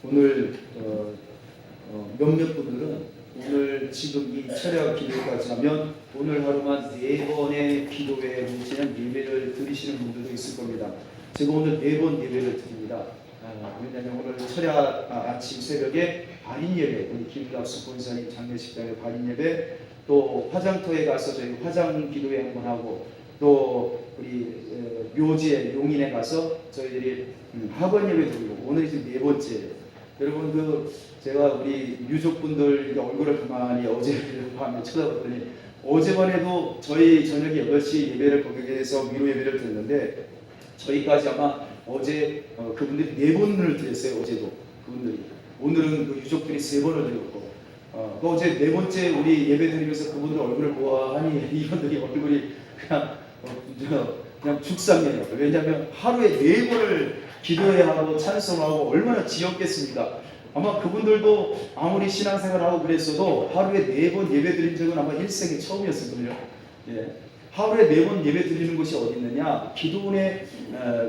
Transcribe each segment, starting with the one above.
오늘 몇몇 분들은 오늘 지금 이 철야 기도까지 하면 오늘 하루만 4번의 기도회에 그냥 예배를 드리시는 분들도 있을 겁니다. 제가 오늘 4번 예배를 드립니다. 왜냐하면 오늘 철야 아침 새벽에 발인 예배, 우리 김갑수 본사님 장례식장에 발인 예배, 또 화장터에 가서 저희 화장 기도회 한번 하고, 또 우리 묘지에 용인에 가서 저희들이 학원 예배 드리고, 오늘 이제 4번째. 여러분 제가 우리 유족분들 얼굴을 가만히 어제 밤에 쳐다봤더니, 어제만 해도 저희 저녁에 8시 예배를 거기에서 위로 예배를 드렸는데, 저희까지 아마 어제 그분들이 4번을 드렸어요. 어제도 그분들이. 오늘은 그 유족들이 3번을 드렸고, 어제 4번째 우리 예배 드리면서 그분들 얼굴을 보아하니 이분들이 얼굴이 그냥 죽상이에요. 왜냐하면 하루에 4번을 기도해야 하고 찬송하고 얼마나 지겹겠습니까? 아마 그분들도 아무리 신앙생활하고 그랬어도 하루에 4번 예배 드린 적은 아마 일생에 처음이었을 거예요. 예. 하루에 4번 예배 드리는 곳이 어디 있느냐? 기도원에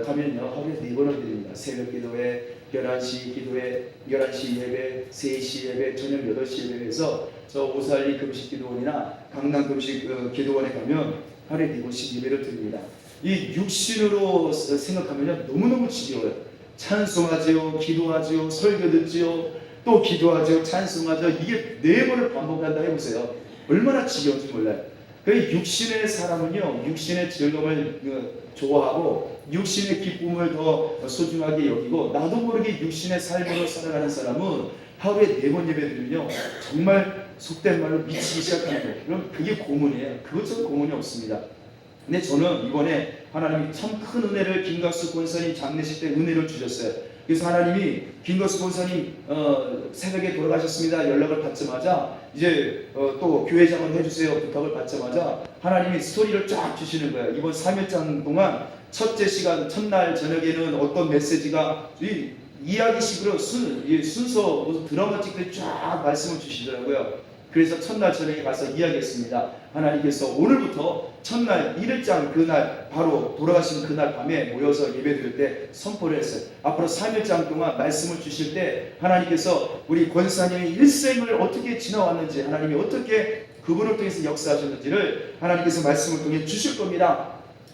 가면요, 하루에 4번을 드립니다. 새벽 기도회, 11시 기도회, 11시 예배, 3시 예배, 저녁 8시 예배에서 저 오살리 금식 기도원이나 강남 금식 기도원에 가면 하루에 4번씩 예배를 드립니다. 이 육신으로 생각하면 너무너무 지겨워요. 찬송하지요, 기도하지요, 설교 듣지요, 또 기도하지요, 찬송하지요. 이게 4번을 반복한다 해보세요. 얼마나 지겨운지 몰라요. 그 육신의 사람은요, 육신의 즐거움을 좋아하고 육신의 기쁨을 더 소중하게 여기고, 나도 모르게 육신의 삶으로 살아가는 사람은 하루에 4번 예배 드리면요, 정말 속된 말로 미치기 시작하는 거예요. 그럼 그게 고문이에요. 그것처럼 고문이 없습니다. 근데 저는 이번에 하나님이 참 큰 은혜를, 김갑수 권사님 장례식 때 은혜를 주셨어요. 그래서 하나님이 김갑수 권사님 새벽에 돌아가셨습니다 연락을 받자마자, 이제 또 교회 장을 해주세요 부탁을 받자마자 하나님이 스토리를 쫙 주시는 거예요. 이번 3일장 동안 첫째 시간 첫날 저녁에는 어떤 메시지가 이야기식으로 순서 드라마 찍듯 쫙 말씀을 주시더라고요. 그래서 첫날 저녁에 가서 이야기했습니다. 하나님께서 오늘부터 첫날 1일장 그날 바로 돌아가신 그날 밤에 모여서 예배 드릴 때 선포를 했어요. 앞으로 3일장 동안 말씀을 주실 때 하나님께서 우리 권사님의 일생을 어떻게 지나왔는지, 하나님이 어떻게 그분을 통해서 역사하셨는지를 하나님께서 말씀을 통해 주실 겁니다.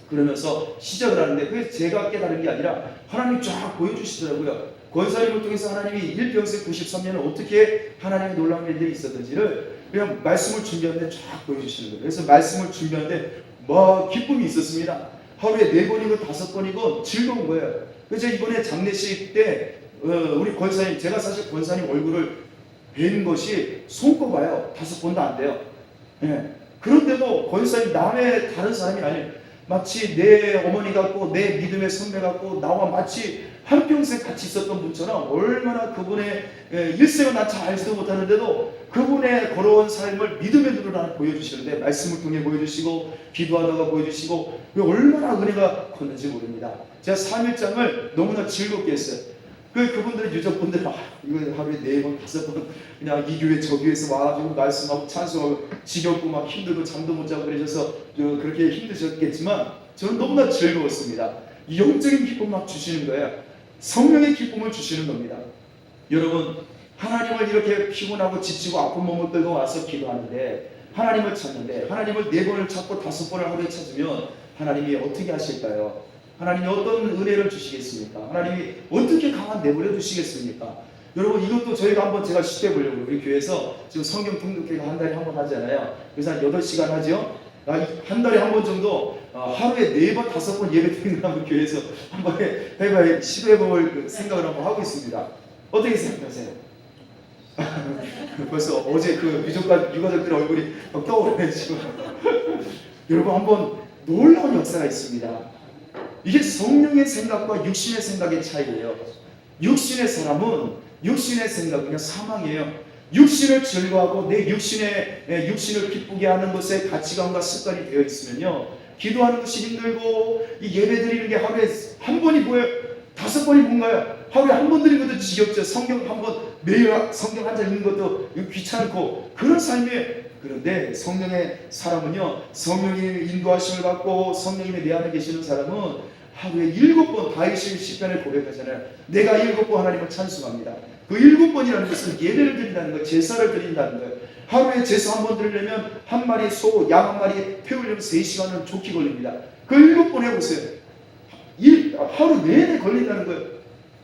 그러면서 시작을 하는데, 그게 제가 깨달은 게 아니라 하나님이 쫙 보여주시더라고요. 권사님을 통해서 하나님이 일평생 93년을 어떻게 하나님의 놀라운 일들이 있었는지를 그냥 말씀을 준비하는데 쫙 보여주시는 거예요. 그래서 말씀을 준비하는데 기쁨이 있었습니다. 하루에 4번이고 5번이고 즐거운 거예요. 그래서 이번에 장례식 때 우리 권사님, 제가 사실 권사님 얼굴을 뵌 것이 손꼽아요. 5번도 안 돼요. 예. 그런데도 권사님 남의 다른 사람이 아니에요. 마치 내 어머니 같고 내 믿음의 선배 같고 나와 마치 한평생 같이 있었던 분처럼, 얼마나 그분의 일생을 난 잘 알지도 못하는데도 그분의 걸어온 삶을 믿음의 눈으로 보여주시는데, 말씀을 통해 보여주시고 기도하다가 보여주시고, 얼마나 은혜가 컸는지 모릅니다. 제가 3일장을 너무나 즐겁게 했어요. 그분들의 유족분들 이거 하루에 4번 5번 그냥 이 교회 저 교회에서 와가지고 말씀하고 찬송하고 지겹고 막 힘들고 잠도 못 자고 그러셔서 그렇게 힘드셨겠지만 저는 너무나 즐거웠습니다. 영적인 기쁨 막 주시는 거예요. 성령의 기쁨을 주시는 겁니다. 여러분, 하나님을 이렇게 피곤하고 지치고 아픈 몸을 끌고 와서 기도하는데, 하나님을 찾는데, 하나님을 4번을 찾고 5번을 하루에 찾으면 하나님이 어떻게 하실까요? 하나님이 어떤 은혜를 주시겠습니까? 하나님이 어떻게 강한 내버려 두시겠습니까? 여러분, 이것도 저희가 한번 제가 시도해 보려고, 우리 교회에서 지금 성경 통독회가 한 달에 한 번 하잖아요. 그래서 한 8시간 하죠. 한 달에 한 번 정도 하루에 4번 5번 예배 드리는 거 한번 교회에서 한번 해봐야 시도해볼 생각을 한번 하고 있습니다. 어떻게 생각하세요? 벌써 어제 그 유가족들의 얼굴이 막 떠오르네 지금. 여러분, 한번 놀라운 역사가 있습니다. 이게 성령의 생각과 육신의 생각의 차이예요. 육신의 사람은, 육신의 생각은 사망이에요. 육신을 즐거워하고 내 육신을 기쁘게 하는 것에 가치관과 습관이 되어 있으면요, 기도하는 것이 힘들고 이 예배 드리는 게 하루에 한 번이 뭐예요? 5번이 뭔가요? 하루에 한 번 드리는 것도 지겹죠. 성경 한 번, 매일 성경 한 장 읽는 것도 귀찮고 그런 삶이에요. 그런데 성령의 사람은요, 성령의 인도하심을 받고 성령님의 내 안에 계시는 사람은 하루에 7번 다윗이 시편을 고백하잖아요. 내가 7번 하나님을 찬송합니다. 그 7번이라는 것은 예배를 드린다는 거예요. 제사를 드린다는 거예요. 하루에 제사 한 번 드리려면 한 마리 소, 양 한 마리 태우려면 3시간은 좋게 걸립니다. 그 7번 해보세요. 하루 내내 걸린다는 거예요.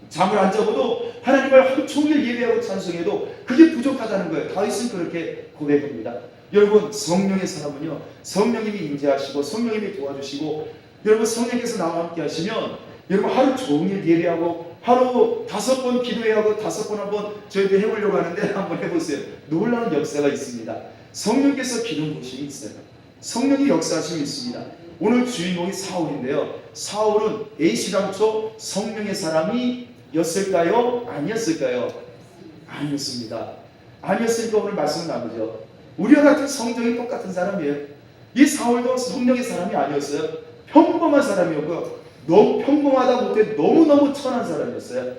잠을 안 자고도 하나님을 하루 종일 예배하고 찬송해도 그게 부족하다는 거예요. 다윗은 그렇게 고백합니다. 여러분, 성령의 사람은요, 성령님이 임재하시고 성령님이 도와주시고, 여러분 성령께서 나와 함께 하시면 여러분 하루 종일 예배하고 하루 5번 기도해야 하고 5번 한번 저희도 해보려고 하는데 한번 해보세요. 놀라운 역사가 있습니다. 성령께서 기름 부으심이 있어요. 성령이 역사하심이 있습니다. 오늘 주인공이 사울인데요. 사울은 A시당초 성령의 사람이 였을까요? 아니었을까요? 아니었습니다. 아니었으니까 오늘 말씀을 나누죠. 우리와 같은 성정이 똑같은 사람이에요. 이 사울도 성령의 사람이 아니었어요. 평범한 사람이었고요. 너무 평범하다 못해 너무너무 천한 사람이었어요.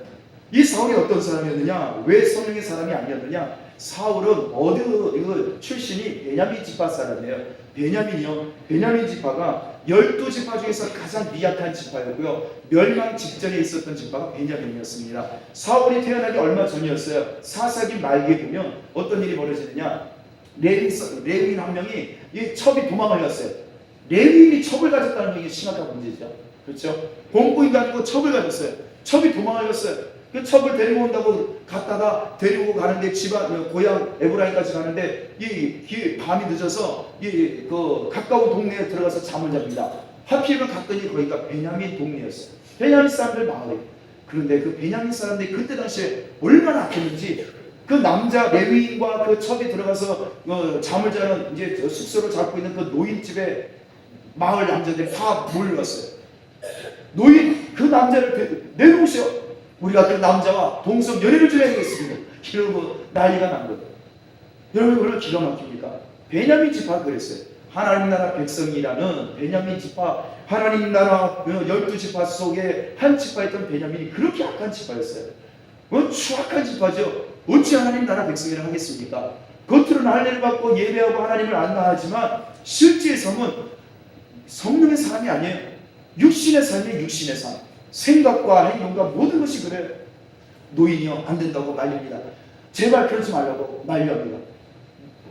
이 사울이 어떤 사람이었느냐? 왜 성령의 사람이 아니었느냐? 사울은 어디 출신이 베냐민 지파 사람이에요. 베냐민 지파가 12지파 중에서 가장 미약한 지파였고요. 멸망 직전에 있었던 지파가 베냐민이었습니다. 사울이 태어나기 얼마 전이었어요. 사사기 말기에 보면 어떤 일이 벌어지느냐? 레위인 한 명이 이 첩이 도망을 갔어요. 레위인이 첩을 가졌다는 게 심각한 문제죠. 그렇죠? 공부인도 아니고 첩을 가졌어요. 첩이 도망을 갔어요. 그 첩을 데리고 온다고 갔다가 데리고 가는데 고향 에브라임까지 가는데 이 밤이 늦어서 그 가까운 동네에 들어가서 잠을 잡니다. 하필이면 갔더니 거기가 베냐민 동네였어요. 베냐민 사람들 마을에. 그런데 그 베냐민 사람들이 그때 당시에 얼마나 악했는지 그 남자 레위인과 그 첩이 들어가서 잠을 자는 이제 숙소를 잡고 있는 그 노인집에 마을 남자들이 다 몰려왔어요. 노인 그 남자를 내놓으셔. 우리가 그 남자와 동성 연애를 좀 해야겠습니다. 이러고 난리가 난 거예요. 여러분 얼마나 기가 막힙니까? 베냐민 지파가 그랬어요. 하나님 나라 백성이라는 베냐민 지파, 하나님 나라 12지파 속에 한 지파였던 베냐민이 그렇게 악한 지파였어요. 추악한 지파죠. 어찌 하나님 나라 백성이라 하겠습니까? 겉으로는 할례를 받고 예배하고 하나님을 안나하지만 실제 성은 성령의 사람이 아니에요. 육신의 삶이에요. 육신의 삶. 생각과 행동과 모든 것이 그래요. 노인이요 안 된다고 말립니다. 제발 그러지 말라고 말려합니다.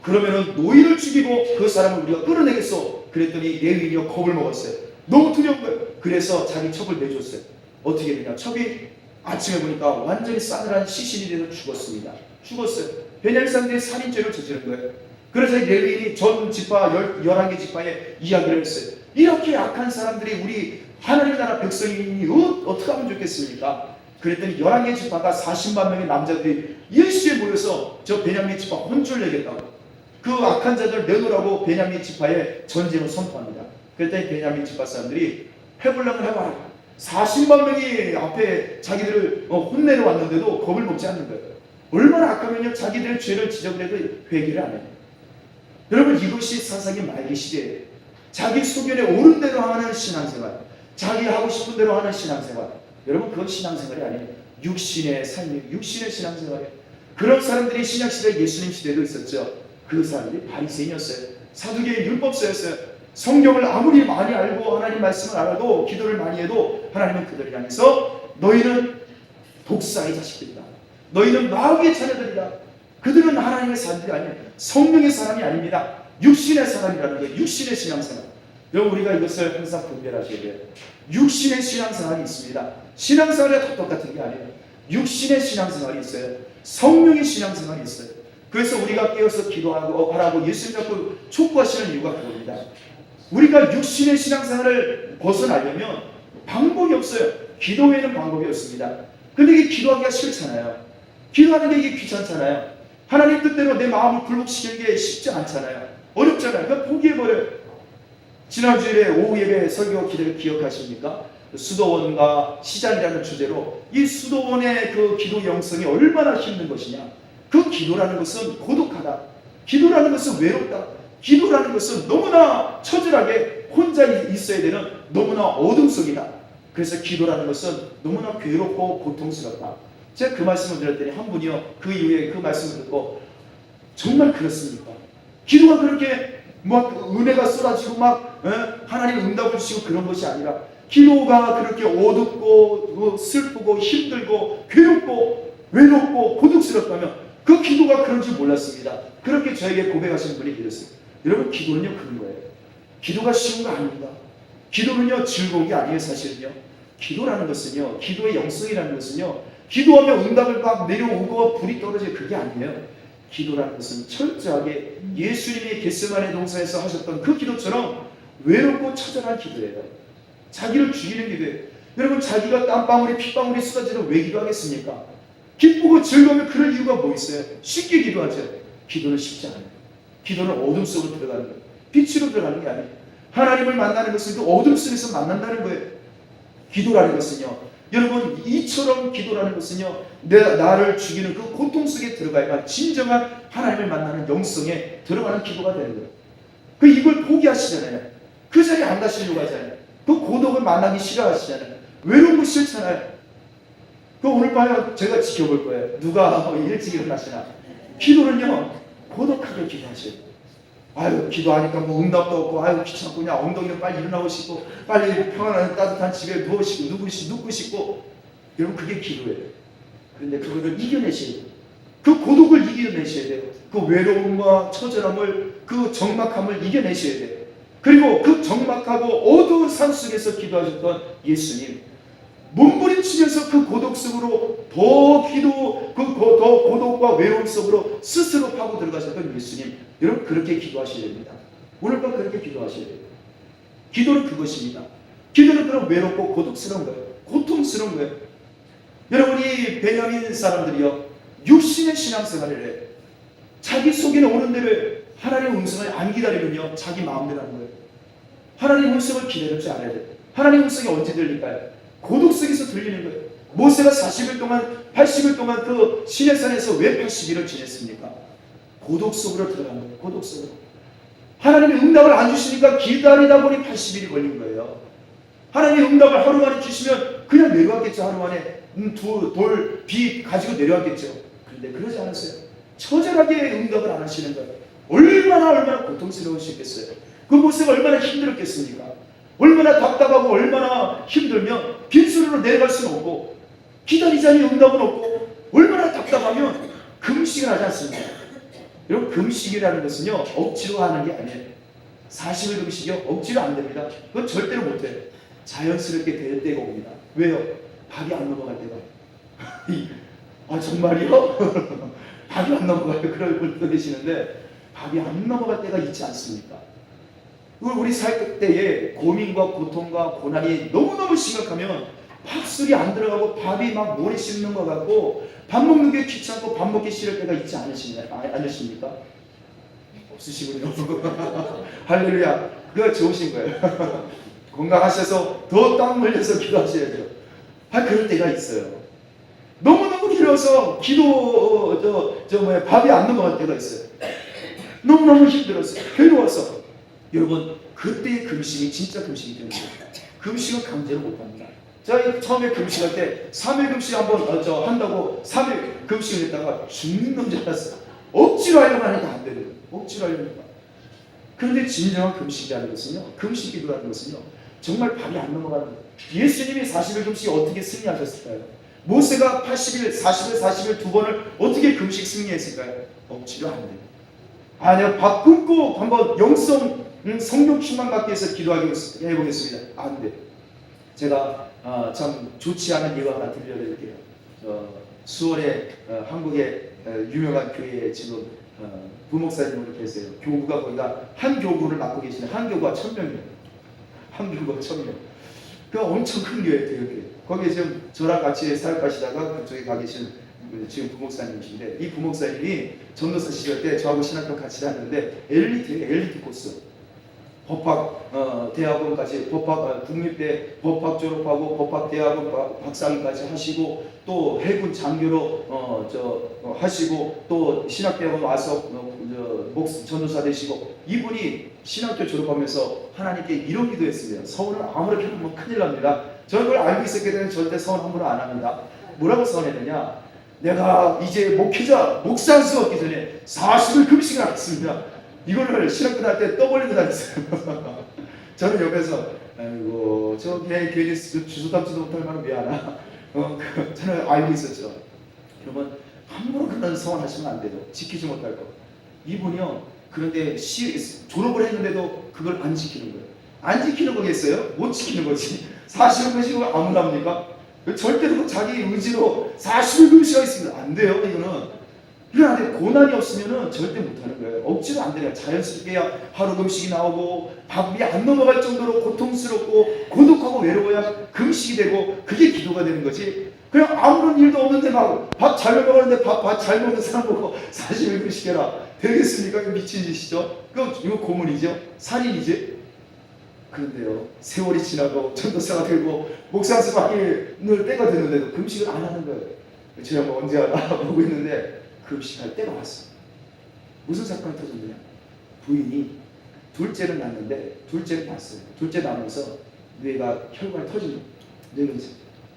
그러면은 노인을 죽이고 그 사람을 우리가 끌어내겠어. 그랬더니 레위인이요 겁을 먹었어요. 너무 두려운 거예요. 그래서 자기 첩을 내줬어요. 어떻게 되냐? 첩이 아침에 보니까 완전히 싸늘한 시신이 돼서 죽었습니다. 죽었어요. 베냐민 사람들이 살인죄를 저지른 거예요. 그래서 레위인이 전 지파 11개 지파에 이야기를 했어요. 이렇게 악한 사람들이 우리 하나님 나라 백성이니 어떻게 하면 좋겠습니까? 그랬더니 11개 지파가 40만 명의 남자들이 일시에 모여서 저 베냐민 지파 혼쭐 내겠다고 그 악한 자들 내놓으라고 베냐민 지파에 전쟁을 선포합니다. 그랬더니 베냐민 지파 사람들이 해보려면 해봐라. 40만 명이 앞에 자기들을 혼내러 왔는데도 겁을 먹지 않는 거예요. 얼마나 악하면요 자기들의 죄를 지적을 해도 회개를 안 해요. 여러분 이것이 사사기 말기 시대예요. 자기 소견에 옳은 대로 하는 신앙생활, 자기 하고 싶은 대로 하는 신앙생활. 여러분 그건 신앙생활이 아니에요. 육신의 삶이에요. 육신의 신앙생활이에요. 그런 사람들이 신약시대 예수님 시대에도 있었죠. 그 사람들이 바리새인이었어요. 사두개인 율법서였어요. 성경을 아무리 많이 알고 하나님 말씀을 알아도 기도를 많이 해도 하나님은 그들을 향해서 너희는 독사의 자식들이다. 너희는 마귀의 자녀들이다. 그들은 하나님의 사람들이 아니에요. 성령의 사람이 아닙니다. 육신의 사람이라는 거예요. 육신의 신앙생활. 여러분 우리가 이것을 항상 분별하셔야 돼요. 육신의 신앙생활이 있습니다. 신앙생활이 다 똑같은 게 아니에요. 육신의 신앙생활이 있어요. 성령의 신앙생활이 있어요. 그래서 우리가 깨어서 기도하고 하라고 예수님 자꾸 촉구하시는 이유가 그겁니다. 우리가 육신의 신앙생활을 벗어나려면 방법이 없어요. 기도 외에는 방법이 없습니다. 근데 이게 기도하기가 싫잖아요. 기도하는 게 이게 귀찮잖아요. 하나님 뜻대로 내 마음을 굴복시키는 게 쉽지 않잖아요. 어렵잖아요. 그냥 포기해버려요. 지난주에 오후 예배 설교 기도를 기억하십니까? 수도원과 시장이라는 주제로 이 수도원의 그 기도 영성이 얼마나 힘든 것이냐. 그 기도라는 것은 고독하다. 기도라는 것은 외롭다. 기도라는 것은 너무나 처절하게 혼자 있어야 되는 너무나 어둠 속이다. 그래서 기도라는 것은 너무나 괴롭고 고통스럽다. 제가 그 말씀을 드렸더니 한 분이요 그 이후에 그 말씀을 듣고 정말 그렇습니까? 기도가 그렇게 막 은혜가 쏟아지고 막 하나님 응답을 주시고 그런 것이 아니라 기도가 그렇게 어둡고 슬프고 힘들고 괴롭고 외롭고 고독스럽다면 그 기도가 그런 줄 몰랐습니다. 그렇게 저에게 고백하시는 분이 계셨어요. 여러분, 기도는요 그런 거예요. 기도가 쉬운 거 아닙니다. 기도는요 즐거운 게 아니에요. 사실은요, 기도라는 것은요, 기도의 영성이라는 것은요, 기도하면 응답을 막 내려오고 불이 떨어지고 그게 아니에요. 기도라는 것은 철저하게 예수님이 겟세마네 동산에서 하셨던 그 기도처럼 외롭고 처절한 기도예요. 자기를 죽이는 기도예요. 여러분, 자기가 땀방울이 핏방울이 쏟아지는 왜 기도하겠습니까? 기쁘고 즐거우면 그럴 이유가 뭐 있어요? 쉽게 기도하죠. 기도는 쉽지 않아요. 기도는 어둠 속으로 들어가는 거예요. 빛으로 들어가는 게 아니에요. 하나님을 만나는 것은 그 어둠 속에서 만난다는 거예요. 기도라는 것은요, 여러분, 이처럼 기도라는 것은요, 나를 죽이는 그 고통 속에 들어가야만 진정한 하나님을 만나는 영성에 들어가는 기도가 되는 거예요. 그 이걸 포기하시잖아요. 그 자리에 안 가시려고 하잖아요. 그 고독을 만나기 싫어하시잖아요. 외로운 거 싫잖아요. 그 오늘 밤에 제가 지켜볼 거예요. 누가 일찍 일어나시나. 기도는요, 고독하게 기도하셔요. 아유, 기도하니까 뭐 응답도 없고, 아유, 귀찮고, 그냥 엉덩이로 빨리 일어나고 싶고, 빨리 평안한 따뜻한 집에 누우시고, 눕고 싶고. 여러분, 그게 기도예요. 그런데 그거를 이겨내셔야 돼요. 그 고독을 이겨내셔야 돼요. 그 외로움과 처절함을, 그 적막함을 이겨내셔야 돼요. 그리고 그 적막하고 어두운 산 속에서 기도하셨던 예수님, 몸부림치면서 그 고독 속으로 더 고독과 외로움 속으로 스스로 파고 들어가셨던 예수님, 여러분, 그렇게 기도하셔야 됩니다. 오늘 밤 그렇게 기도하셔야 돼요. 기도는 그것입니다. 기도는 그런 외롭고 고독스러운 거예요. 고통스러운 거예요. 여러분이 베냐민 사람들이요, 육신의 신앙생활을 해요. 자기 속에는 오는 대로 하나님의 음성을 안 기다리면요, 자기 마음대로 하는 거예요. 하나님의 음성을 기다리지 않아야 돼요. 하나님의 음성이 언제 들릴까요? 고독 속에서 들리는 거예요. 모세가 80일 동안, 80일 동안 그 시내산에서 왜 80일을 지냈습니까? 고독 속으로 들어간 거예요. 고독 속으로. 하나님의 응답을 안 주시니까 기다리다 보니 80일이 걸린 거예요. 하나님의 응답을 하루 만에 주시면 그냥 내려왔겠죠. 하루 만에 비 가지고 내려왔겠죠. 그런데 그러지 않았어요. 처절하게 응답을 안 하시는 거예요. 얼마나 고통스러우시겠어요. 그 모세가 얼마나 힘들었겠습니까? 얼마나 답답하고 얼마나 힘들면 빈손으로 내려갈 수는 없고, 기다리자니 응답은 없고, 얼마나 답답하면 금식을 하지 않습니까? 여러분, 금식이라는 것은요, 억지로 하는 게 아니에요. 40일 금식이요, 억지로 안 됩니다. 그건 절대로 못해요. 자연스럽게 될 때가 옵니다. 왜요? 밥이 안 넘어갈 때가. 아, 정말이요? 밥이 안 넘어가요. 그럴 분도 계시는데, 밥이 안 넘어갈 때가 있지 않습니까? 우리 살 때에 고민과 고통과 고난이 너무너무 심각하면 밥술이 안 들어가고 밥이 막 모래 씹는 것 같고 밥 먹는 게 귀찮고 밥 먹기 싫을 때가 있지 않으십니까? 없으시군요. 할렐루야. 그거 좋으신 거예요. 건강하셔서 더 땀 흘려서 기도하셔야 돼요. 그럴 때가 있어요. 너무너무 길어서 밥이 안 넘어갈 때가 있어요. 너무너무 힘들었어요. 괴로워서. 여러분, 그때의 금식이 진짜 금식이 되는 거예요. 금식은 강제로 못합니다. 제가 처음에 금식할 때 3일 금식 한번 한다고 3일 금식을 했다가 죽는 놈 줄 알았어요. 억지로 하려고 하니까 안 되는 거예요. 억지로 하려니까. 그런데 진정한 금식이라는 것은요, 금식기도라는 것은요, 정말 밥이 안 넘어가는 거예요. 예수님이 40일 금식 어떻게 승리하셨을까요? 모세가 40일 두 번을 어떻게 금식 승리했을까요? 억지로 안 돼요. 아니요, 밥 끊고 한번 성령 충만 받기 위해서 기도해보겠습니다. 안 돼. 제가 참 좋지 않은 예화 하나 들려드릴게요. 수원에 한국의 유명한 교회에 지금 부목사님으로 계세요. 교구가 거기가 한 교구를 맡고 계시는 한 교구가 1000명이에요. 한 교구가 1000명. 그 엄청 큰 교회예요, 되게. 거기에 지금 저랑 같이 사역하시다가 그쪽에 가 계신 지금 부목사님이신데, 이 부목사님이 전도사 시절 때 저하고 신학교 같이 다녔는데 엘리트 코스. 법학 대학원까지 국립대 법학 졸업하고 법학 대학원 박사학위까지 하시고, 또 해군 장교로 하시고, 또 신학대학원 와서 전도사 되시고, 이분이 신학교 졸업하면서 하나님께 이런 기도했습니다. 서원을 아무렇게 하면 큰일 납니다. 저는 그걸 알고 있었기 때문에 절대 서원 함부로 안 합니다. 뭐라고 서원했느냐? 내가 이제 목사 할 수 없기 전에 40일 금식을 하겠습니다. 이거를 신학교 다닐 때 떠벌리고 다녔어요. 저는 옆에서 아이고 저걔 괜히 주소 담지도 못할 만한 미안하. 저는 알고 있었죠. 여러분 함부로 그런 서원하시면 안 돼요. 지키지 못할 거. 이분이요. 그런데 졸업을 했는데도 그걸 안 지키는 거예요. 안 지키는 거겠어요? 못 지키는 거지. 40일금식을 아무나 합니까? 절대로 자기 의지로 40일금식이 있습니다. 안 돼요. 이거는. 그런데 고난이 없으면 절대 못하는 거예요. 억지로 안 돼요. 자연스럽게 하루 금식이 나오고 밥이 안 넘어갈 정도로 고통스럽고 고독하고 외로워야 금식이 되고 그게 기도가 되는 거지. 그냥 아무런 일도 없는데 막 밥 잘 먹었는데 밥 잘 먹는 사람 보고 40일 금식해라. 되겠습니까? 이거 미친 짓이죠. 이거 고문이죠. 살인이지. 그런데요. 세월이 지나고 전도사가 되고 목사한테 바뀔 때가 됐는데도 금식을 안 하는 거예요. 저 양반 언제 하나 보고 있는데 금식할 때가 왔어. 무슨 사건이 터졌느냐? 부인이 둘째를 낳는데 둘째를 낳았어요. 둘째 낳으면서 뇌가 혈관이 터진 뇌근성.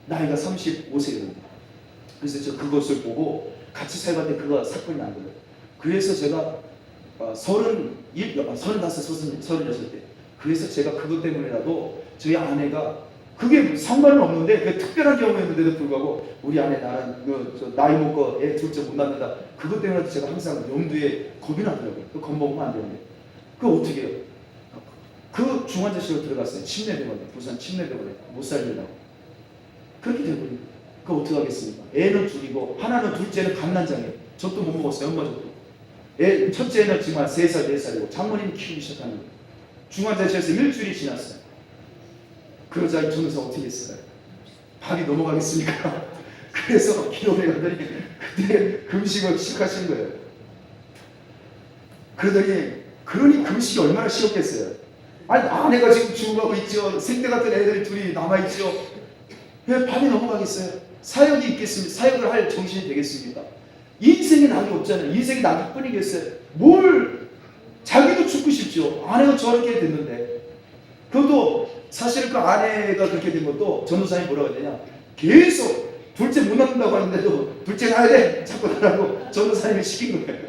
나이가 35세였는데. 그래서 저 그것을 보고 같이 살았는데 그거 사건이 난 거예요. 그래서 제가 36때. 그래서 제가 그것 때문에라도 저희 아내가 그게 상관은 없는데 그 특별한 경우였는데도 불구하고 우리 아내 나는 나이 먹고 애 둘째 못 낳는다. 그것 때문에도 제가 항상 염두에 겁이 나더라고요. 그 겁먹으면 안 되는데. 그거 어떻게 해요? 그 중환자실로 들어갔어요. 침례병원에. 부산 침례병원에. 못 살리려고. 그렇게 되버린 거예요. 그거 어떻게 하겠습니까? 애는 둘이고 하나는 둘째는 갓난장이에요. 젖도 못 먹었어요. 엄마 젖도. 첫째는 지금 한 3살, 4살이고 장모님이 키우기 시작하는 거예요. 중환자실에서 일주일이 지났어요. 그러자 이 전도사가 어떻게 했어요? 밥이 넘어가겠습니까? 그래서 기도를 하더니 그때 금식을 시작하신 거예요. 그러니 금식이 얼마나 쉬웠겠어요? 아니 아내가 지금 죽어가고 있죠. 생대 같은 애들이 둘이 남아있죠. 왜 밥이 넘어가겠어요? 사역이 있겠습니까? 사역을 할 정신이 되겠습니까? 인생에 낙이 없잖아요. 인생이 낙이 뿐이겠어요. 자기도 죽고 싶죠. 아내가 저렇게 됐는데. 그것도 사실 그 아내가 그렇게 된 것도 전도사님이 뭐라고 했냐. 계속 둘째 못 낳는다고 하는데도 둘째 낳아야 돼. 자꾸 낳으라고 전도사님이 시킨 거예요.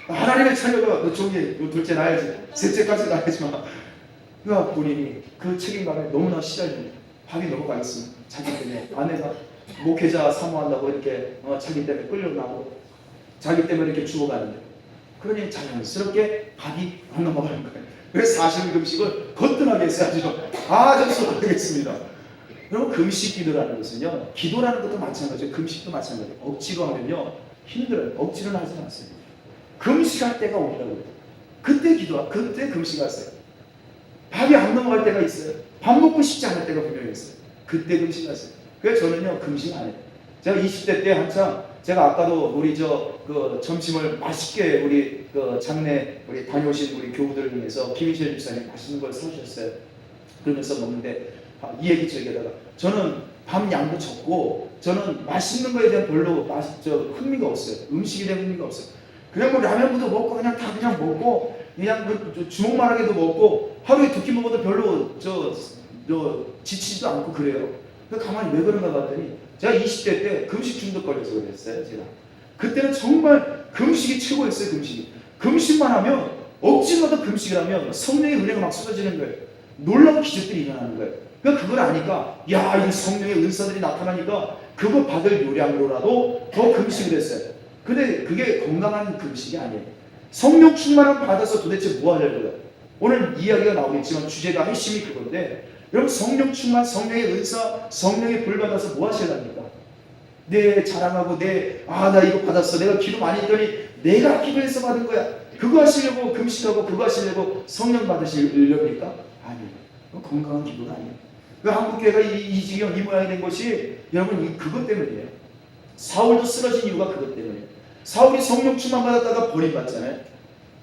하나님의 자녀가 너 종이 둘째 낳아야지. 셋째까지 낳아야지 마. 그러니까 본인이 그 책임감에 너무나 시달립니다. 밥이 넘어가겠습니다. 자기 때문에 아내가 목회자 사모한다고 이렇게 자기 때문에 끌려나고 자기 때문에 이렇게 죽어가는데 그러니 자연스럽게 밥이 안 넘어가는 거예요. 그래서 40일 금식을 거뜬하게 했어야죠. 좀 수고하겠습니다. 여러분 금식 기도라는 것은요. 기도라는 것도 마찬가지예요. 금식도 마찬가지예요. 억지로 하면요. 힘들어요. 억지로는 하지 마세요. 금식할 때가 오더라고요. 그때 그때 금식하세요. 밥이 안 넘어갈 때가 있어요. 밥 먹고 싶지 않을 때가 분명히 있어요. 그때 금식하세요. 그래서 저는요 금식 안 해요. 제가 20대 때 한참 제가 아까도 우리 점심을 맛있게 우리 장례 우리 다녀오신 우리 교우들을 위해서 김희철 집사님 맛있는 걸 사주셨어요. 그러면서 먹는데 이 얘기 저기다가 저는 밥 양도 적고 저는 맛있는 거에 대한 별로 흥미가 없어요. 음식에 대한 흥미가 없어요. 그냥 뭐 라면부터 먹고 그냥 다 그냥 먹고 그냥 주먹만하게도 먹고 하루에 2끼 먹어도 별로 지치지도 않고 그래요. 가만히 왜 그런가 봤더니 제가 20대 때 금식 중독 걸려서 그랬어요. 제가 그때는 정말 금식이 최고였어요. 금식만 하면 억지로도 금식을 하면 성령의 은혜가 막 쏟아지는 거예요. 놀라운 기적들이 일어나는 거예요. 그걸 아니까 이 성령의 은사들이 나타나니까 그거 받을 요량으로라도 더 금식을 했어요. 근데 그게 건강한 금식이 아니에요. 성령 충만함 받아서 도대체 뭐 하려고요? 오늘 이야기가 나오겠지만 주제가 핵심이 그건데 여러분 성령 충만, 성령의 은사, 성령의 불 받아서 뭐 하시랍니까? 내 자랑하고 나 이거 받았어. 내가 기도 많이 했더니 내가 기도해서 받은 거야. 그거 하시려고 금식하고 그거 하시려고 성령 받으시려니까? 아니에요. 건강한 기도가 아니에요. 한국교회가 이 지경 이 모양이 된 것이 여러분 그것 때문이에요. 사울도 쓰러진 이유가 그것 때문이에요. 사울이 성령 충만 받았다가 버림받잖아요.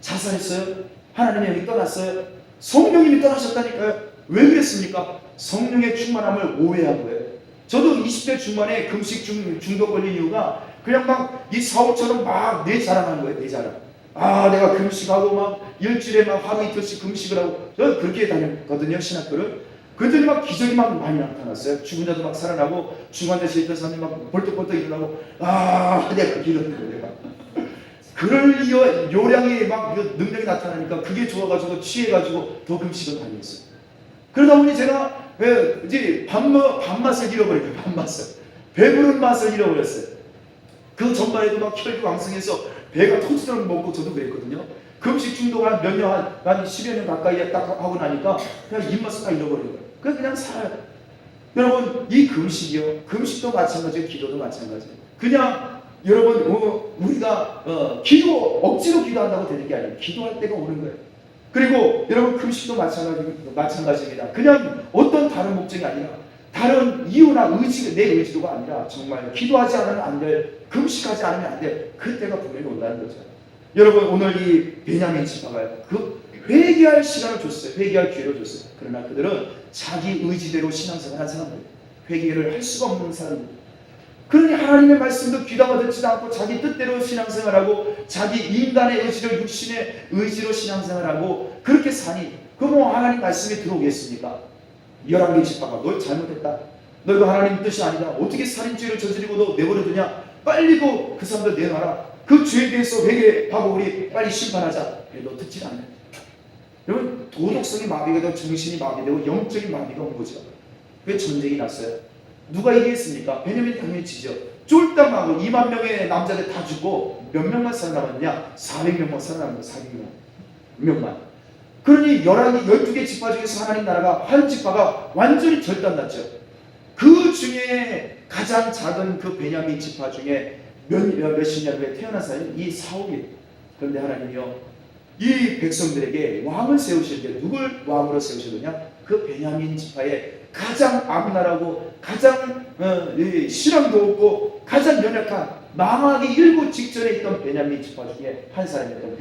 자살했어요. 하나님의 영이 떠났어요. 성령님이 떠나셨다니까요. 왜 그랬습니까? 성령의 충만함을 오해한 거예요. 저도 20대 중반에 금식 중독 걸린 이유가 그냥 막 이 사울처럼 막 내 자랑하는 거예요. 내 자랑. 내가 금식하고 막 일주일에 막 하루 이틀씩 금식을 하고 저는 그렇게 다녔거든요. 신학교를. 그랬더니 막 기적이 막 많이 나타났어요. 죽은 자도 막 살아나고 중환자실에 있던 사람이 막 벌떡벌떡 일어나고 내가 기도했는 거예요. 내가. 그럴 요량이 막 능력이 나타나니까 그게 좋아가지고 취해가지고 더 금식을 다녔어요. 그러다 보니 제가 이제 밥맛을 잃어버린 거예요. 밥맛을. 배부른 맛을 잃어버렸어요. 그 전날에도 막 혈기왕성해서 배가 터지도록 먹고 저도 그랬거든요. 금식 중독 한 몇 년, 한 10여 년 가까이 딱 하고 나니까 그냥 입맛을 다 잃어버린 거예요. 그냥 살아요. 여러분, 이 금식이요. 금식도 마찬가지예요. 기도도 마찬가지예요. 그냥 여러분, 우리가 기도, 억지로 기도한다고 되는 게 아니에요. 기도할 때가 오는 거예요. 그리고 여러분, 금식도 마찬가지입니다. 그냥 어떤 다른 목적이 아니라 다른 이유나 내 의지도가 아니라 정말 기도하지 않으면 안 될, 금식하지 않으면 안 될 그때가 분명히 온다는 거죠. 여러분, 오늘 이 베냐민 지파가 그 회개할 시간을 줬어요. 회개할 기회를 줬어요. 그러나 그들은 자기 의지대로 신앙생활을 한 사람들, 회개를 할 수가 없는 사람들. 그러니 하나님의 말씀도 귀담아 듣지도 않고 자기 뜻대로 신앙생활하고 자기 인간의 의지로, 육신의 의지로 신앙생활하고 그렇게 사니 그 하나님 말씀에 들어오겠습니까? 11개 지파가 너 잘못했다. 너 이거 하나님 뜻이 아니다. 어떻게 살인죄를 저지르고도 내버려두냐? 빨리 그 사람들 내놔라. 그 죄에 대해서 회개하고 우리 빨리 심판하자. 너 듣지 않네. 여러분, 도덕성이 마비가 되고 정신이 마비되고 영적인 마비가 온 거죠. 왜 전쟁이 났어요? 누가 이기겠습니까? 베냐민 당연히 지죠. 쫄딱 하고 2만 명의 남자들 다 죽고 몇 명만 살아남았냐? 400명만 살아남은 거예요. 400명만. 그러니 12개 지파 중에서 하나님 나라가 한 지파가 완전히 절단났죠. 그 중에 가장 작은 그 베냐민 지파 중에 몇십 년 후에 태어난 사람이 이 사울이에요. 그런데 하나님이요, 이 백성들에게 왕을 세우시는데 누굴 왕으로 세우시느냐? 그 베냐민 지파의 가장 악랄하고 가장 신앙도 없고 가장 연약한 망하기 일부 직전에 있던 베냐민 지파 중에 한 사람이었던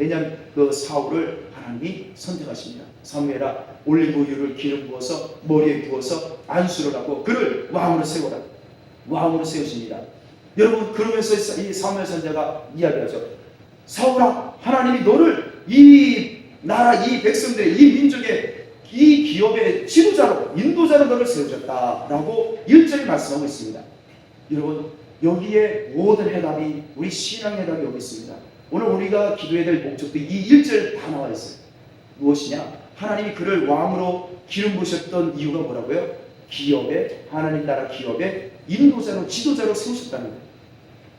그 사울을 하나님이 선택하십니다. 사무엘아, 올리브유를 기름 부어서 머리에 부어서 안수를 하고 그를 왕으로 세워라. 왕으로 세우십니다. 여러분, 그러면서 이 사무엘 선지자가 이야기하죠. 사울아, 하나님이 너를 이 나라, 이 백성들의, 이 민족의 이 기업의 지도자로, 인도자로 너를 세우셨다라고 1절에 말씀하고 있습니다. 여러분, 여기에 모든 해답이, 우리 신앙 해답이 여기 있습니다. 오늘 우리가 기도해야 될 목적도 이 1절에 다 나와 있어요. 무엇이냐? 하나님이 그를 왕으로 기름 부으셨던 이유가 뭐라고요? 기업의, 하나님 나라 기업의 인도자로, 지도자로 세우셨다는 거예요.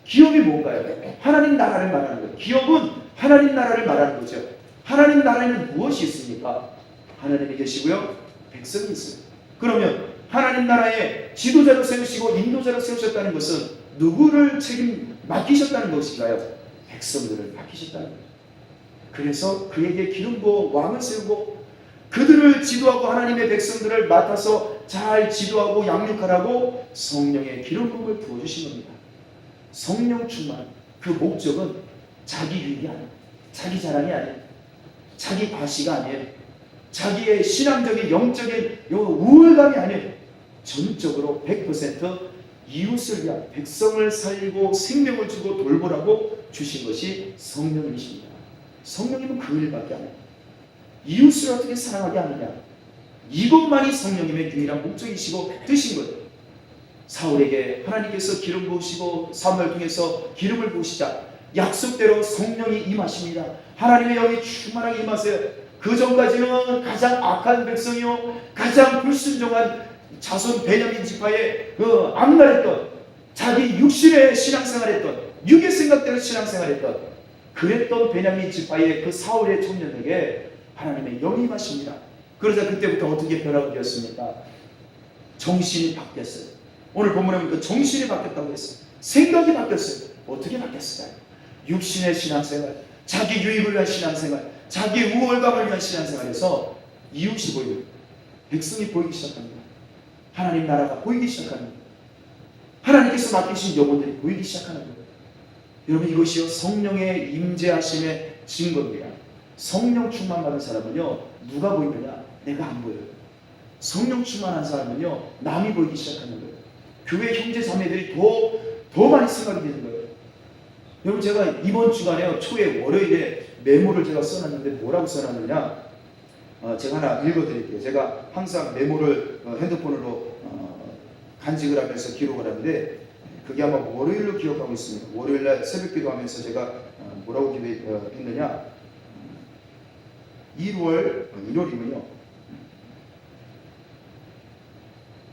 기업이 뭔가요? 하나님 나라를 말하는 거예요. 기업은 하나님 나라를 말하는 거죠. 하나님 나라에는 무엇이 있습니까? 하나님이 계시고요, 백성이 있어요. 그러면 하나님 나라의 지도자로 세우시고 인도자로 세우셨다는 것은 누구를 맡기셨다는 것인가요? 백성들을 맡기셨다는 거예요. 그래서 그에게 기름 부어 왕을 세우고 그들을 지도하고 하나님의 백성들을 맡아서 잘 지도하고 양육하라고 성령의 기름 부음을 부어주신 겁니다. 성령 충만, 그 목적은 자기 유익이 아니에요. 자기 자랑이 아니에요. 자기 과시가 아니에요. 자기의 신앙적인 영적인 우월감이 아니에요. 전적으로 100% 이웃을 위한, 백성을 살리고 생명을 주고 돌보라고 주신 것이 성령님이십니다. 성령님은 그 일밖에 안 해요. 이웃을 어떻게 사랑하게 하느냐, 이것만이 성령님의 유일한 목적이시고 뜻인 거예요. 사울에게 하나님께서 기름 부으시고 사무엘 통해서 기름을 부으시자 약속대로 성령이 임하십니다. 하나님의 영이 충만하게 임하세요. 그 전까지는 가장 악한 백성이요, 가장 불순종한 자손 베냐민 지파의 악랄했던, 자기 육신의 신앙생활했던, 육의 생각대로 신앙생활했던 그랬던 베냐민 지파의 그 사울의 청년에게 하나님의 영이 임하십니다. 그러자 그때부터 어떻게 변화가 되었습니까? 정신이 바뀌었어요. 오늘 본문에 보니까 정신이 바뀌었다고 했어요. 생각이 바뀌었어요. 어떻게 바뀌었을까요? 육신의 신앙생활, 자기 유익을 위한 신앙생활, 자기 우월감을 위한 신앙생활에서 이웃이 보이고 백성이 보이기 시작합니다. 하나님 나라가 보이기 시작합니다. 하나님께서 맡기신 영혼들이 보이기 시작하는 거예요. 여러분, 이것이요 성령의 임재하심의 증거입니다. 성령 충만받은 사람은요, 누가 보이느냐? 내가 안 보여요. 성령 충만한 사람은요, 남이 보이기 시작하는 거예요. 교회 형제 자매들이 더 많이 생각이 되는 거예요. 여러분, 제가 이번 주간에요, 초에 월요일에 메모를 제가 써놨는데 뭐라고 써놨느냐? 제가 하나 읽어드릴게요. 제가 항상 메모를 핸드폰으로 간직을 하면서 기록을 하는데 그게 아마 월요일로 기억하고 있습니다. 월요일날 새벽기도 하면서 제가 뭐라고 기도했느냐? 1월이면요.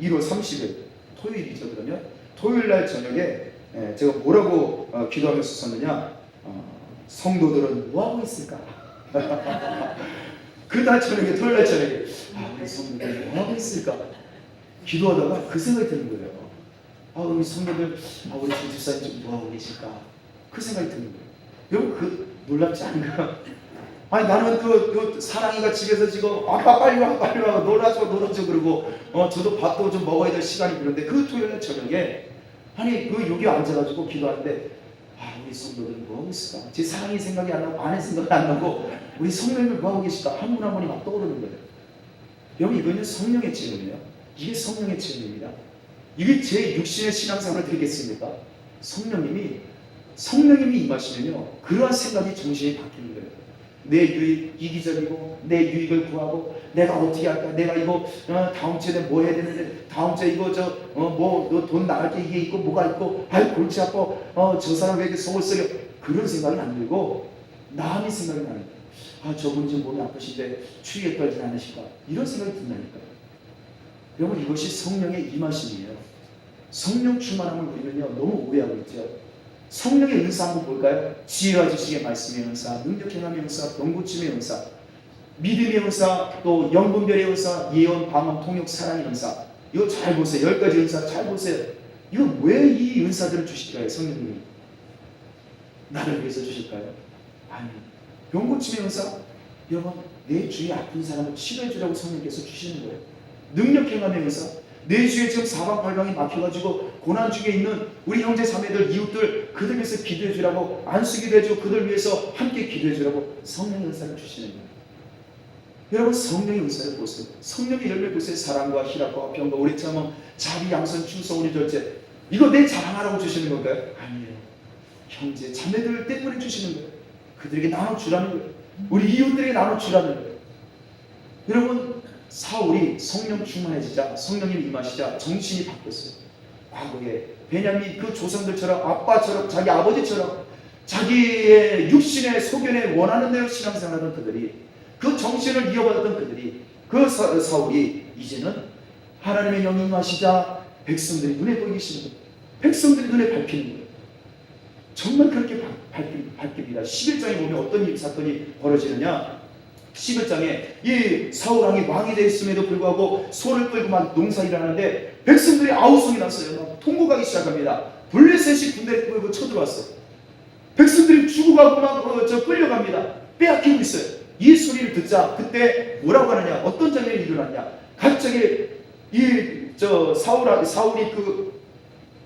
1월 30일 토요일이죠. 그러면 토요일 날 저녁에 제가 뭐라고 기도하면서 썼느냐, 성도들은 뭐하고 있을까? 그날 저녁에, 토요일 날 저녁에, 우리 성도들 뭐하고 있을까? 기도하다가 그 생각이 드는 거예요. 우리 성도들, 우리 집사님 좀 뭐하고 계실까? 그 생각이 드는 거예요. 여러분, 그 놀랍지 않은가? 아니, 나는 그 사랑이가 집에서 지금 아빠 빨리 와 빨리 와 놀아줘 그러고 저도 밥도 좀 먹어야 될 시간이 그런데 그 토요일 저녁에 아니 그 여기 앉아가지고 기도하는데 우리 성도들은 뭐하고 있을까? 제 사랑이 생각이 안 나고 아내 생각이 안 나고 우리 성령님을 뭐하고 계실까? 한 분 한 분이 막 떠오르는 거예요. 여러분, 이거는 성령의 체험이에요. 이게 성령의 체험입니다. 이게 제 육신의 신앙생활을 드리겠습니까? 성령님이 임하시면요 그러한 생각이 정신이 바뀌는 거예요. 내 유익 이기적이고 내 유익을 구하고 내가 어떻게 할까? 내가 이거 다음 주에 뭐 해야 되는데 다음 주에 이거 뭐 돈 나갈 게 이게 있고 뭐가 있고 골치 아파 저 사람 왜 이렇게 속을 썩여 그런 생각이 안 들고 남의 생각이 나는 거예요. 저분 지금 몸이 아프신데 추위에 떨지 않으실까? 이런 생각이 든다니까요. 여러분, 이것이 성령의 임하심이에요. 성령 충만함을 우리는요 너무 오해하고 있죠. 성령의 은사 한번 볼까요? 지혜와 지식의 말씀의 은사, 능력 행함의 은사, 병고침의 은사, 믿음의 은사, 또 영분별의 은사, 예언, 방언, 통역, 사랑의 은사. 이거 잘 보세요. 10가지 은사 잘 보세요. 이거 왜 이 은사들을 주실까요? 성령님이 나를 위해서 주실까요? 아니, 병고침의 은사, 여러분 내 주위에 아픈 사람을 치료해 주라고 성령께서 주시는 거예요. 능력 행함의 은사, 내 주위에 지금 사방팔방이 막혀가지고 고난 중에 있는 우리 형제 자매들 이웃들 그들 위해서 기도해 주라고, 안수기도 해주고 그들 위해서 함께 기도해 주라고 성령의 은사를 주시는 거예요. 여러분, 성령의 은사를 보세요. 성령의 열매 보세요. 사랑과 희락과 평과 오래 참음 자비 양선 충성 온유 절제. 이거 내 자랑하라고 주시는 건가요? 아니에요. 형제 자매들 때문에 주시는 거예요. 그들에게 나눠주라는 거예요. 우리 이웃들에게 나눠주라는 거예요. 여러분, 사울이 성령 충만해지자, 성령님이 임하시자 정신이 바뀌었어요. 과거에 베냐민 그 조상들처럼 아빠처럼 자기 아버지처럼 자기의 육신의 소견에 원하는 대로 신앙생활하던 그들이, 그 정신을 이어받았던 그들이, 그 사울이 이제는 하나님의 영이 임하시자 백성들이 눈에 보이기 시작해요. 백성들이 눈에 밟히는 거예요. 정말 그렇게 밟힙니다. 11장에 보면 어떤 사건이 벌어지느냐, 11장에 이 사울왕이 왕이 되었음에도 불구하고 소를 끌고 막 농사일을 하는데 백성들이 아우성이 났어요. 막 통곡하기 시작합니다. 블레셋이 군대를 끌고 쳐들어왔어요. 백성들이 죽어가고 막 끌려갑니다. 빼앗기고 있어요. 이 소리를 듣자 그때 뭐라고 하느냐, 어떤 장면이 일어났냐, 갑자기 사울이 그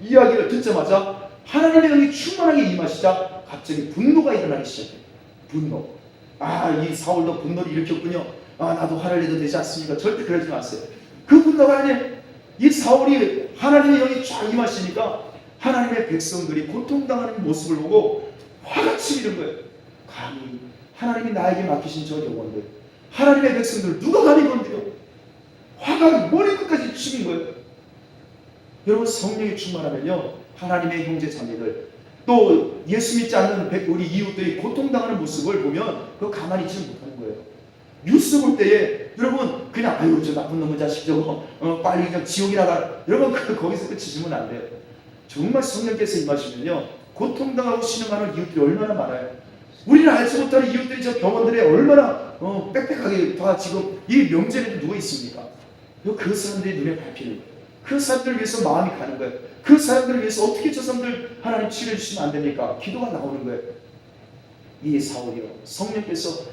이야기를 듣자마자 하나님의 영이 충만하게 임하시자 갑자기 분노가 일어나기 시작해요. 분노. 이 사울도 분노를 일으켰군요. 나도 화를 내도 되지 않습니까? 절대 그러지 마세요. 그 분노가 아니에요. 이 사울이 하나님의 영이 쫙 임하시니까 하나님의 백성들이 고통당하는 모습을 보고 화가 치미는 거예요. 감히 하나님이 나에게 맡기신 저 영혼들, 하나님의 백성들 누가 감히 건드려? 화가 머리끝까지 치민 거예요. 여러분, 성령이 충만하면요 하나님의 형제 자매들, 또 예수 믿지 않는 우리 이웃들이 고통당하는 모습을 보면 그거 가만히 있지 못하는 거예요. 뉴스 볼 때에 여러분 그냥 저 나쁜 놈의 자식 저거 빨리 그냥 지옥이나 가라, 여러분 거기서 끝이시면 안 돼요. 정말 성령께서 임하시면요 고통당하고 신음하는 이웃들이 얼마나 많아요. 우리는 알지 못하는 이웃들이 저 병원들에 얼마나 빽빽하게 다 지금 이 명절에도 누워 있습니까? 그 사람들이 눈에 밟히는 거예요. 그 사람들을 위해서 마음이 가는 거예요. 그 사람들을 위해서 어떻게 저 사람들 하나님 치료해 주시면 안 됩니까? 기도가 나오는 거예요. 이 사울이요, 성령께서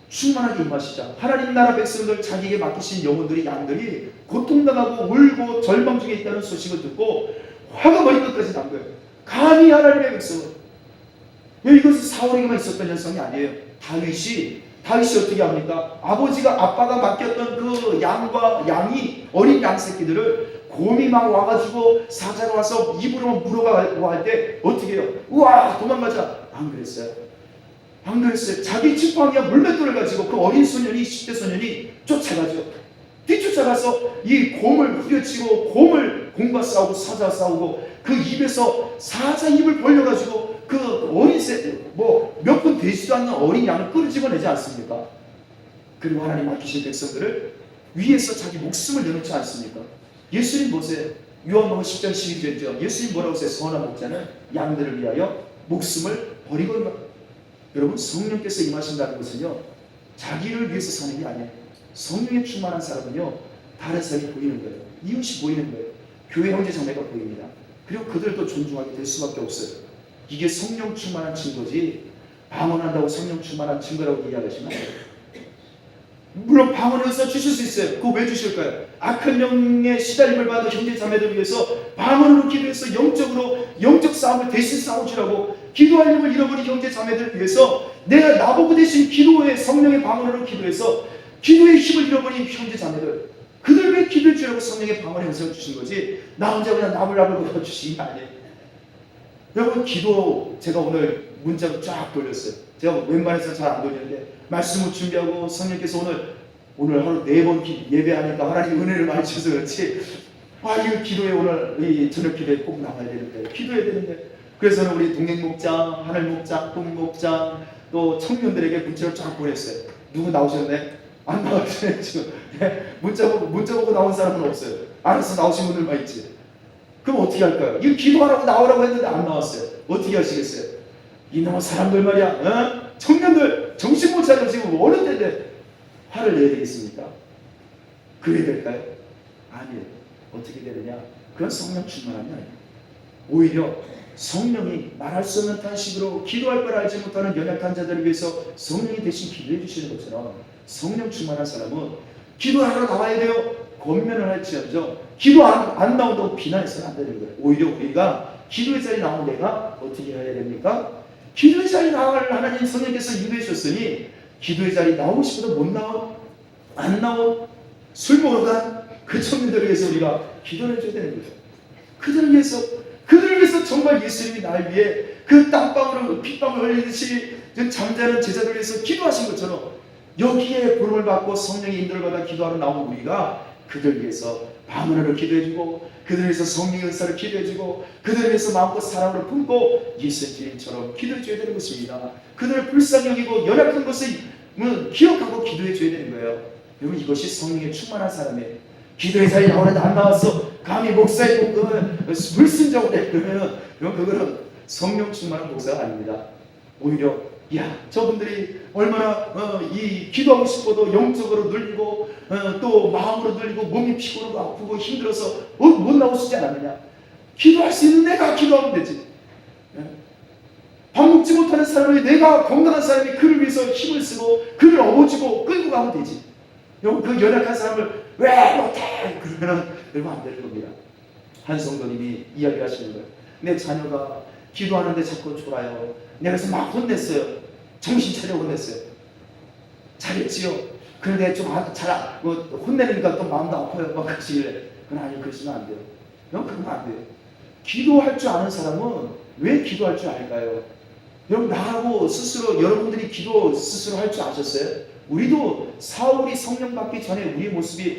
충만하게 임하시자 하나님 나라 백성들, 자기에게 맡기신 영혼들이, 양들이 고통당하고 울고 절망 중에 있다는 소식을 듣고 화가 머리끝까지 난 거예요. 감히 하나님의 백성을. 이것은 사울에게만 있었던 현상이 아니에요. 다윗이 어떻게 합니까? 아빠가 맡겼던 그 양이, 어린 양 새끼들을 곰이 막 와가지고 사자가 와서 입으로 물어가고 할 때 어떻게 해요? 우와 도망가자. 안 그랬어요. 자기 지팡이와 물맷돌을 가지고 그 어린 소년이, 10대 소년이 쫓아가죠. 뒤쫓아가서 이 곰을 후려치고 곰과 싸우고 사자와 싸우고 그 입에서 사자 입을 벌려가지고 그 어린 몇 분 되지도 않는 어린 양을 끌어집어내지 않습니까? 그리고 하나님 맡기신 백성들을 위해서 자기 목숨을 내놓지 않습니까? 예수님 보세요. 요한복음 10장 12절이죠. 예수님 뭐라고 했어요? 선한 목자는 양들을 위하여 목숨을 버리거니와. 여러분, 성령께서 임하신다는 것은요, 자기를 위해서 사는 게 아니에요. 성령에 충만한 사람은요, 다른 사람이 보이는 거예요. 이웃이 보이는 거예요. 교회 형제 자매가 보입니다. 그리고 그들도 존중하게 될 수밖에 없어요. 이게 성령 충만한 증거지, 방언한다고 성령 충만한 증거라고 이야기하시면 안 돼요. 물론 방언에서 주실 수 있어요. 그거 왜 주실까요? 악한 영에 시달림을 받은 형제 자매들 위해서 방언으로 기도해서 영적 싸움을 대신 싸우시라고, 기도하려고 잃어버린 형제 자매들 위해서 내가 나보고 대신 기도에 성령의 방언으로 기도해서 기도의 힘을 잃어버린 형제 자매들, 그들 왜 기도해 주라고 성령의 방언의 은사를 주신 거지, 나 혼자 그냥 나불나불 주신 게 아니에요. 여러분, 기도 제가 오늘 문자로 쫙 돌렸어요. 제가 웬만해서 잘 안 돌리는데 말씀을 준비하고 성령께서 오늘 하루 4번 예배하니까 하나님 은혜를 많이 주셔서 그렇지, 이거 기도에 오늘 이 저녁 기도에 꼭 나가야 되는데, 기도해야 되는데. 그래서 우리 동행 목장, 하늘 목장, 동 목장, 또 청년들에게 문자를 쫙 보냈어요. 누구 나오셨네? 안 나오시네 지금. 문자 보고 나온 사람은 없어요. 알아서 나오신 분들만 있지. 그럼 어떻게 할까요? 이거 기도하라고 나오라고 했는데 안 나왔어요. 어떻게 하시겠어요? 이놈의 사람들 말이야, 청년들 정신 못 차려 지금 어느 때인데 화를 내야 되겠습니까? 그래야 될까요? 아니에요. 어떻게 되느냐? 그건 성령 충만함이 아니에요. 오히려 성령이 말할 수 없는 탄식으로 기도할 걸 알지 못하는 연약한 자들을 위해서 성령이 대신 기도해 주시는 것처럼, 성령 충만한 사람은 기도하러 나와야 돼요. 권면을 할지언정 기도 안 나온다고 비난해서는 안 되는 거예요. 오히려 우리가 기도의 자리에 나온 내가 어떻게 해야 됩니까? 기도의 자리에 나갈 하나님 성령께서 인도해 주셨으니, 기도의 자리에 나오고 싶어도 못 나온, 안 나온, 술 먹으러 간 그 청년들을 위해서 우리가 기도를 해줘야 되는 거죠. 그들을 위해서 정말 예수님이 날 위해 그 땀방울을 핏방울 흘리듯이 잠자는 제자들을 위해서 기도하신 것처럼, 여기에 부름을 받고 성령의 인도를 받아 기도하러 나온 우리가 그들 위해서 방언으로 기도해주고, 그들 위해서 성령의 은사를 기도해주고, 그들 위해서 마음껏 사랑으로 품고 예수님처럼 기도해줘야 되는 것입니다. 그들을 불쌍히 여기고 연약한 것을 기억하고 기도해줘야 되는 거예요. 여러분, 이것이 성령에 충만한 사람의 기도의 자리에 나오는데 안 나왔어, 감히 목사의 불순종을 해, 그러면 그거는 성령 충만한 목사가 아닙니다. 오히려 저분들이 얼마나 이 기도하고 싶어도 영적으로 눌리고 또 마음으로 눌리고 몸이 피곤하고 아프고 힘들어서 못 나오시지 않았느냐. 기도할 수 있는 내가 기도하면 되지. 밥 먹지 못하는 사람이, 내가 건강한 사람이 그를 위해서 힘을 쓰고 그를 업어주고 끌고 가면 되지. 여러분, 그 연약한 사람을 왜 못해? 그러면 여러분 안 되는 겁니다. 한 성도님이 이야기하시는 거예요. 내 자녀가 기도하는데 자꾸 졸아요. 내가 그래서 막 혼냈어요. 정신 차려 혼냈어요. 잘했지요. 그런데 좀 혼내니까 또 마음도 아파요. 막 그러시길래, 그건 아니요, 그러시면 안 돼요. 그러면 안 돼요. 기도할 줄 아는 사람은 왜 기도할 줄 알까요? 여러분, 나하고 스스로, 여러분들이 기도 스스로 할 줄 아셨어요? 우리도 사울이 성령 받기 전에 우리의 모습이